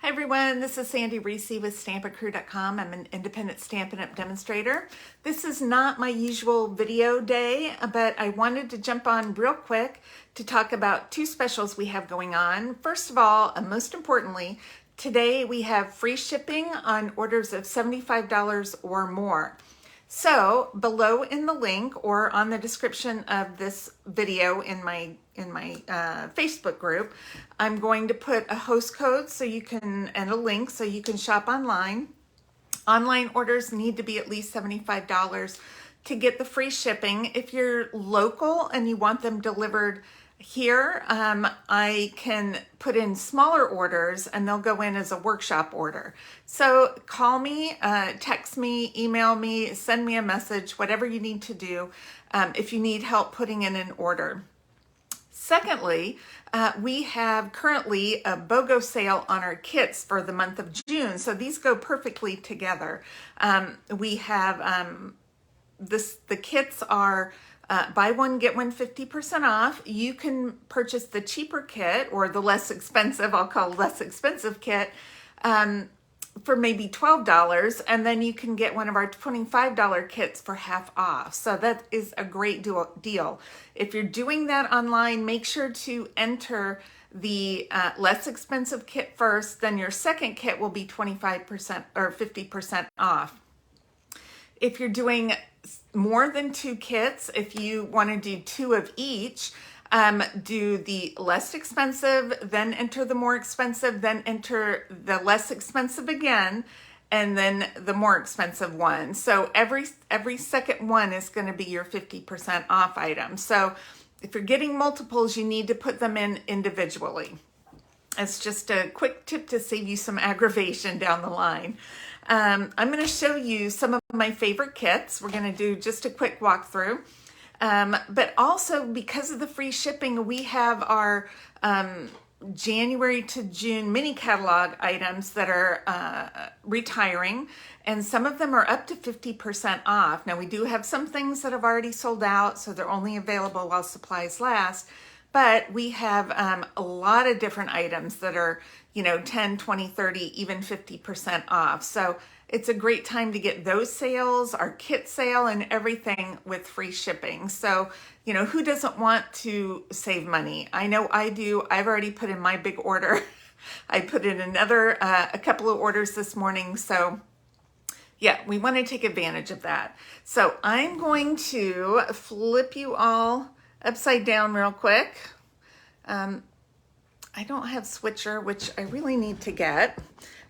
Hi everyone, this is Sandy Reese with StampACrew.com. I'm an independent Stampin' Up! Demonstrator. This is not my usual video day, but I wanted to jump on real quick to talk about two specials we have going on. First of all, and most importantly, today we have free shipping on orders of $75 or more. So below in the link or on the description of this video in my Facebook group, I'm going to put a host code so you can, and a link so you can shop online. Online orders need to be at least $75 to get the free shipping. If you're local and you want them delivered here, I can put in smaller orders and they'll go in as a workshop order. So call me, text me, email me, send me a message, whatever you need to do if you need help putting in an order. Secondly, we have currently a BOGO sale on our kits for the month of June. So these go perfectly together. We have the kits are buy one, get one 50% off. You can purchase the cheaper kit or the less expensive, I'll call less expensive kit, for maybe $12. And then you can get one of our $25 kits for half off. So that is a great deal. If you're doing that online, make sure to enter the less expensive kit first. Then your second kit will be 25% or 50% off. If you're doing more than two kits, if you want to do two of each, do the less expensive, then enter the more expensive, then enter the less expensive again, and then the more expensive one. So every second one is going to be your 50% off item. So if you're getting multiples, you need to put them in individually. It's just a quick tip to save you some aggravation down the line. I'm going to show you some of my favorite kits. We're going to do just a quick walkthrough. But also because of the free shipping, we have our January to June mini catalog items that are retiring, and some of them are up to 50% off. Now we do have some things that have already sold out, so they're only available while supplies last. But we have a lot of different items that are, 10, 20, 30, even 50% off. So it's a great time to get those sales, our kit sale and everything with free shipping. So, who doesn't want to save money? I know I do. I've already put in my big order. I put in a couple of orders this morning. So yeah, we want to take advantage of that. So I'm going to flip you all upside down real quick. I don't have Switcher, which I really need to get,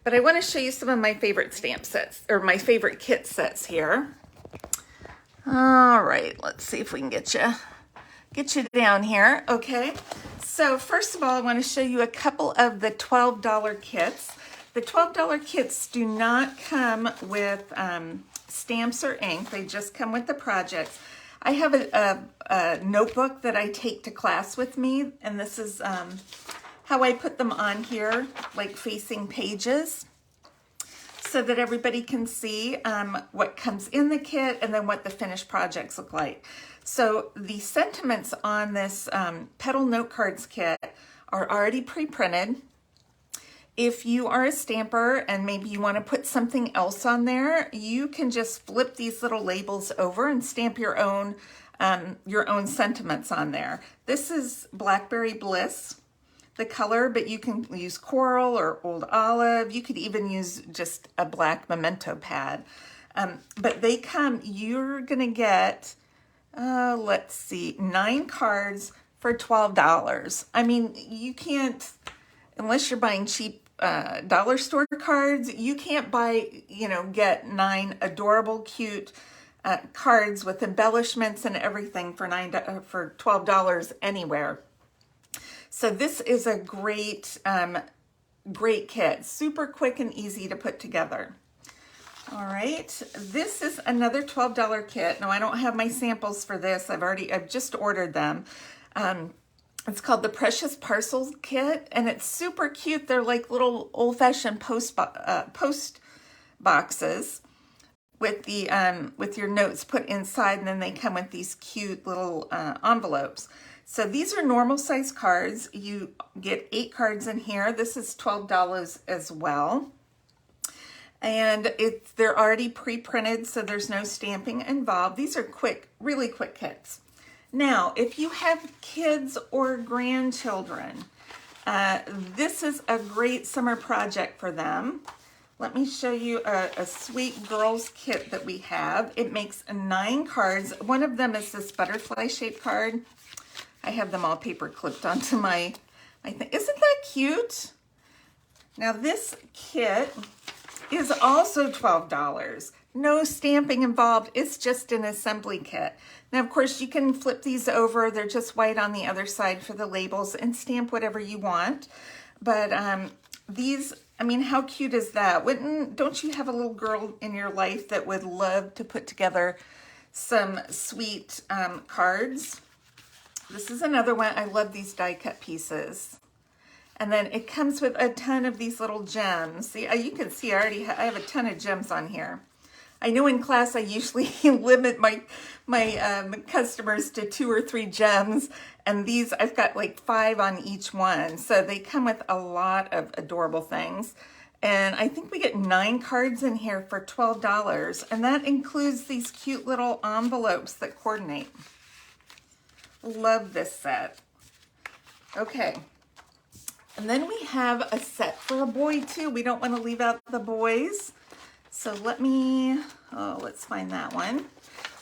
but I want to show you some of my favorite stamp sets, or my favorite kit sets here. All right, let's see if we can get you down here. Okay, so first of all, I want to show you a couple of the $12 kits. The $12 kits do not come with stamps or ink. They just come with the projects. I have a notebook that I take to class with me, and this is how I put them on here, like facing pages, so that everybody can see what comes in the kit and then what the finished projects look like. So the sentiments on this Petal Note Cards kit are already pre-printed. If you are a stamper and maybe you want to put something else on there, you can just flip these little labels over and stamp your own sentiments on there. This is Blackberry Bliss, the color, but you can use coral or old olive. You could even use just a black memento pad. But they come, you're going to get, let's see, 9 cards for $12. I mean, you can't, unless you're buying cheap dollar store cards, you can't get 9 adorable, cute cards with embellishments and everything for $12 anywhere. So this is a great kit, super quick and easy to put together. All right, this is another $12 kit. Now I don't have my samples for this. I've just ordered them. It's called the Precious Parcels Kit, and it's super cute. They're like little old-fashioned post boxes with your notes put inside, and then they come with these cute little envelopes. So these are normal size cards. You get 8 cards in here. This is $12 as well. And they're already pre-printed, so there's no stamping involved. These are quick, really quick kits. Now, if you have kids or grandchildren, this is a great summer project for them. Let me show you a sweet girls kit that we have. It makes 9 cards. One of them is this butterfly shaped card. I have them all paper clipped onto my thing. Isn't that cute? Now this kit is also $12. No stamping involved. It's just an assembly kit. Now, of course, you can flip these over. They're just white on the other side for the labels and stamp whatever you want. But these, I mean, how cute is that? Don't you have a little girl in your life that would love to put together some sweet cards? This is another one. I love these die cut pieces. And then it comes with a ton of these little gems. See, you can see I have a ton of gems on here. I know in class I usually limit my customers to 2 or 3 gems, and these I've got like 5 on each one. So they come with a lot of adorable things. And I think we get 9 cards in here for $12, and that includes these cute little envelopes that coordinate. Love this set. Okay. And then we have a set for a boy too. We don't want to leave out the boys. So let's find that one.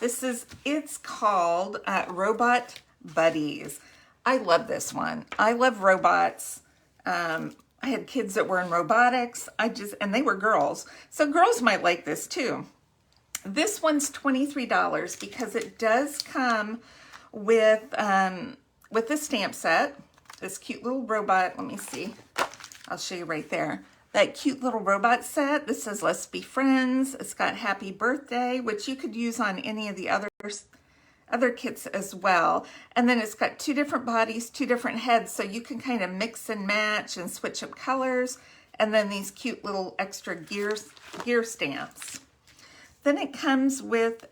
It's called Robot Buddies. I love this one. I love robots. I had kids that were in robotics. And they were girls. So girls might like this too. This one's $23 because it does come with the stamp set. This cute little robot, let me see. I'll show you right there. That cute little robot set. This says, let's be friends. It's got happy birthday, which you could use on any of the other kits as well. And then it's got 2 different bodies, 2 different heads, so you can kind of mix and match and switch up colors. And then these cute little extra gear stamps. Then it comes with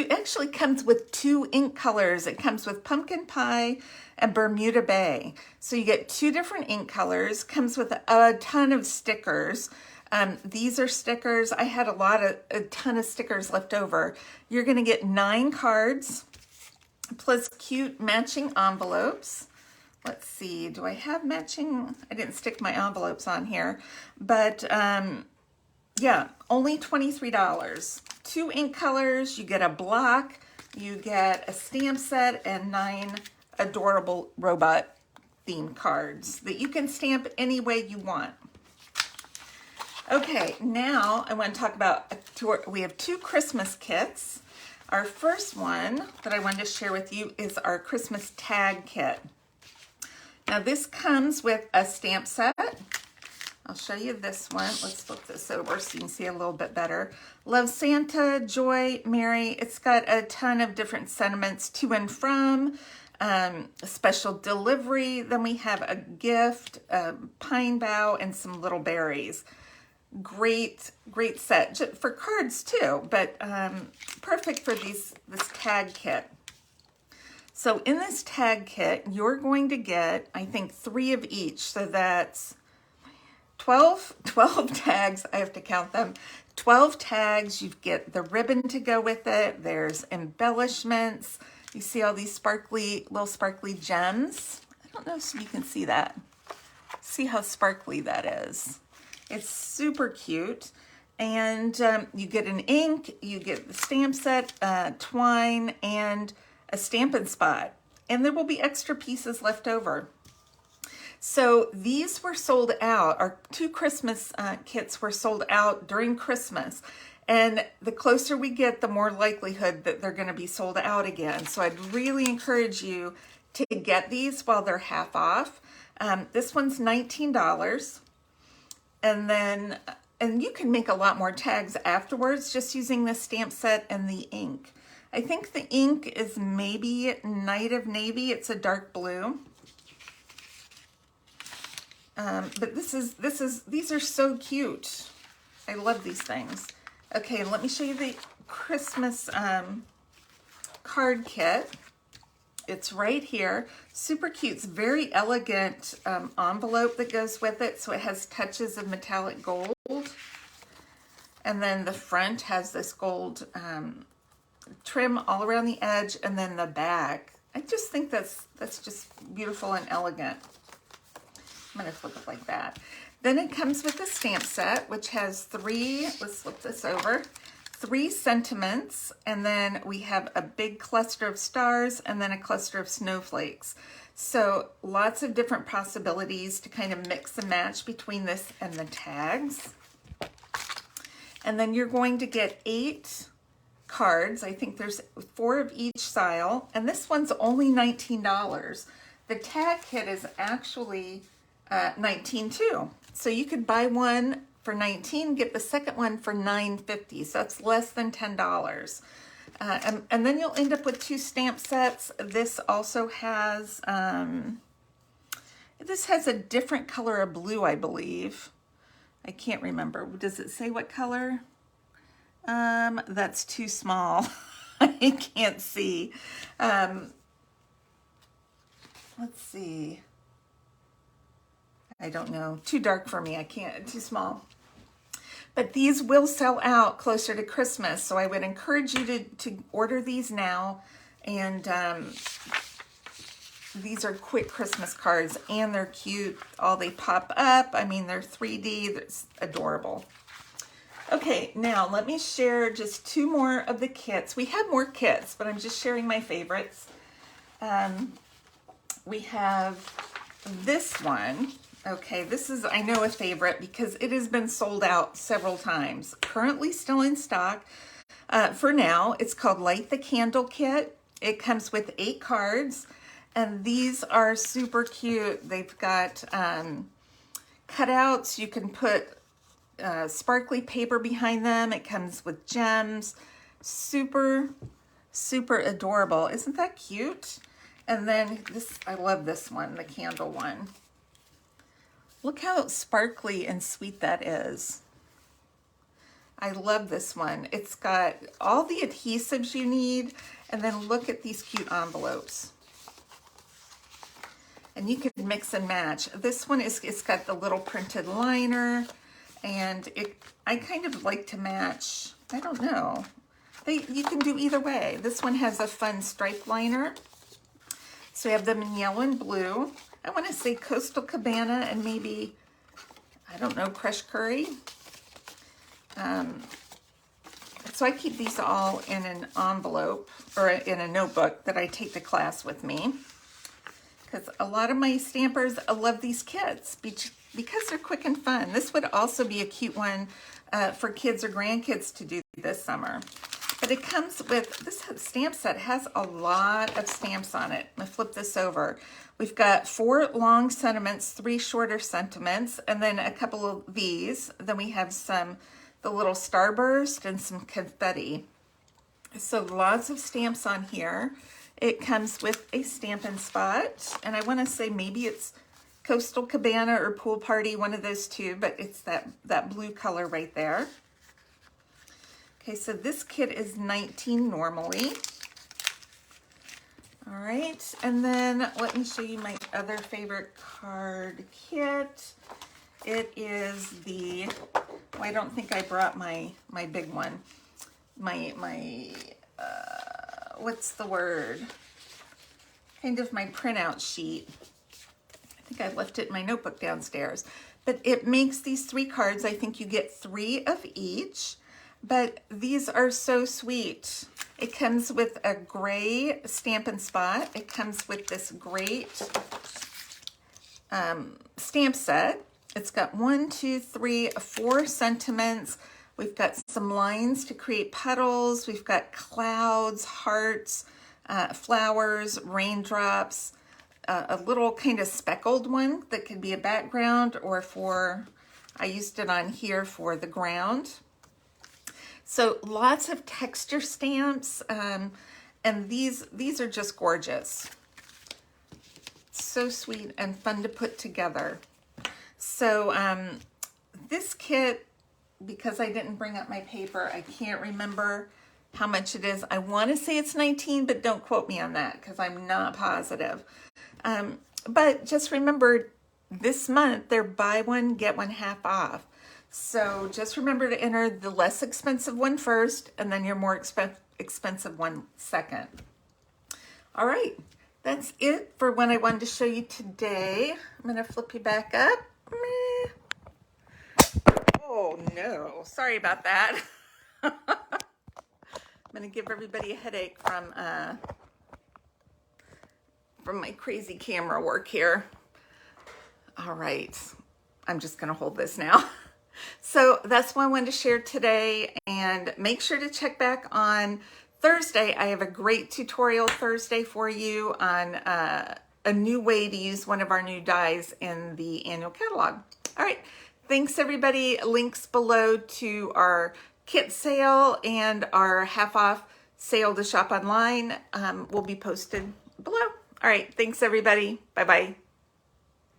actually comes with 2 ink colors. It comes with Pumpkin Pie and Bermuda Bay. So you get 2 different ink colors, comes with a ton of stickers. These are stickers. I had a ton of stickers left over. You're gonna get 9 cards plus cute matching envelopes. Let's see, do I have matching? I didn't stick my envelopes on here, but yeah, only $23. 2 ink colors, you get a block, you get a stamp set, and 9 adorable robot themed cards that you can stamp any way you want. Okay, now I want to talk about, we have 2 Christmas kits. Our first one that I wanted to share with you is our Christmas tag kit. Now this comes with a stamp set. I'll show you this one. Let's flip this over so you can see a little bit better. Love Santa, Joy, Mary. It's got a ton of different sentiments to and from, a special delivery. Then we have a gift, a pine bough, and some little berries. Great set for cards too, but perfect for this tag kit. So in this tag kit, you're going to get, I think, 3 of each. So that's 12 tags. I have to count them. 12 tags. You get the ribbon to go with it. There's embellishments. You see all these little sparkly gems. I don't know if you can see that. See how sparkly that is. It's super cute. And you get an ink, you get the stamp set, twine, and a Stampin' Spot. And there will be extra pieces left over. So these were sold out. Our 2 Christmas kits were sold out during Christmas. And the closer we get, the more likelihood that they're going to be sold out again. So I'd really encourage you to get these while they're half off. This one's $19. And you can make a lot more tags afterwards just using the stamp set and the ink. I think the ink is maybe Night of Navy. It's a dark blue. But these are so cute. I love these things. Okay, let me show you the Christmas card kit. It's right here. Super cute. It's very elegant envelope that goes with it. So it has touches of metallic gold. And then the front has this gold trim all around the edge. And then the back. I just think that's just beautiful and elegant. I'm going to flip it like that. Then it comes with a stamp set, which has three, let's flip this over, 3 sentiments, and then we have a big cluster of stars and then a cluster of snowflakes. So lots of different possibilities to kind of mix and match between this and the tags. And then you're going to get 8 cards. I think there's 4 of each style, and this one's only $19. The tag kit is actually $19 too. So you could buy one for $19, get the second one for $9.50. So that's less than $10. And then you'll end up with 2 stamp sets. This also has, this has a different color of blue, I believe. I can't remember. Does it say what color? That's too small. I can't see. Let's see. I don't know. Too dark for me. I can't. Too small. But these will sell out closer to Christmas, so I would encourage you to order these now. And these are quick Christmas cards, and they're cute. They pop up. I mean, they're 3D. It's adorable. Okay, now let me share just 2 more of the kits. We have more kits, but I'm just sharing my favorites. We have this one. Okay, this is, I know, a favorite because it has been sold out several times. Currently still in stock. For now, it's called Light the Candle Kit. It comes with 8 cards, and these are super cute. They've got cutouts. You can put sparkly paper behind them. It comes with gems. Super, super adorable. Isn't that cute? And then this, I love this one, the candle one. Look how sparkly and sweet that is. I love this one. It's got all the adhesives you need, and then look at these cute envelopes. And you can mix and match. This one it's got the little printed liner, and I kind of like to match. I don't know. You can do either way. This one has a fun stripe liner. So we have them in yellow and blue. I want to say Coastal Cabana and maybe, I don't know, Crushed Curry. So I keep these all in an envelope or in a notebook that I take to class with me. Because a lot of my stampers love these kits because they're quick and fun. This would also be a cute one for kids or grandkids to do this summer. But it comes with, this stamp set has a lot of stamps on it. I'm going to flip this over. We've got 4 long sentiments, 3 shorter sentiments, and then a couple of these. Then we have the little starburst and some confetti. So lots of stamps on here. It comes with a Stampin' Spot, and I want to say maybe it's Coastal Cabana or Pool Party, one of those two, but it's that blue color right there. Okay, so this kit is $19 normally. All right, and then let me show you my other favorite card kit. It is the, well, I don't think I brought my big one. What's the word? Kind of my printout sheet. I think I left it in my notebook downstairs. But it makes these 3 cards. I think you get 3 of each. But these are so sweet. It comes with a gray Stampin' Spot. It comes with this great stamp set. It's got 1, 2, 3, 4 sentiments. We've got some lines to create puddles. We've got clouds, hearts, flowers, raindrops, a little kind of speckled one that could be a background or I used it on here for the ground. So lots of texture stamps, and these are just gorgeous. So sweet and fun to put together. So this kit, because I didn't bring up my paper, I can't remember how much it is. I want to say it's 19, but don't quote me on that because I'm not positive. But just remember, this month they're buy one, get one half off. So just remember to enter the less expensive one first and then your more expensive one second. All right, that's it for what I wanted to show you today. I'm going to flip you back up. Oh no, sorry about that. I'm going to give everybody a headache from my crazy camera work here. All right, I'm just going to hold this now. So that's what I wanted to share today, and make sure to check back on Thursday. I have a great tutorial Thursday for you on a new way to use one of our new dies in the annual catalog. All right, thanks everybody. Links below to our kit sale and our half off sale to shop online will be posted below. All right, thanks everybody. Bye-bye.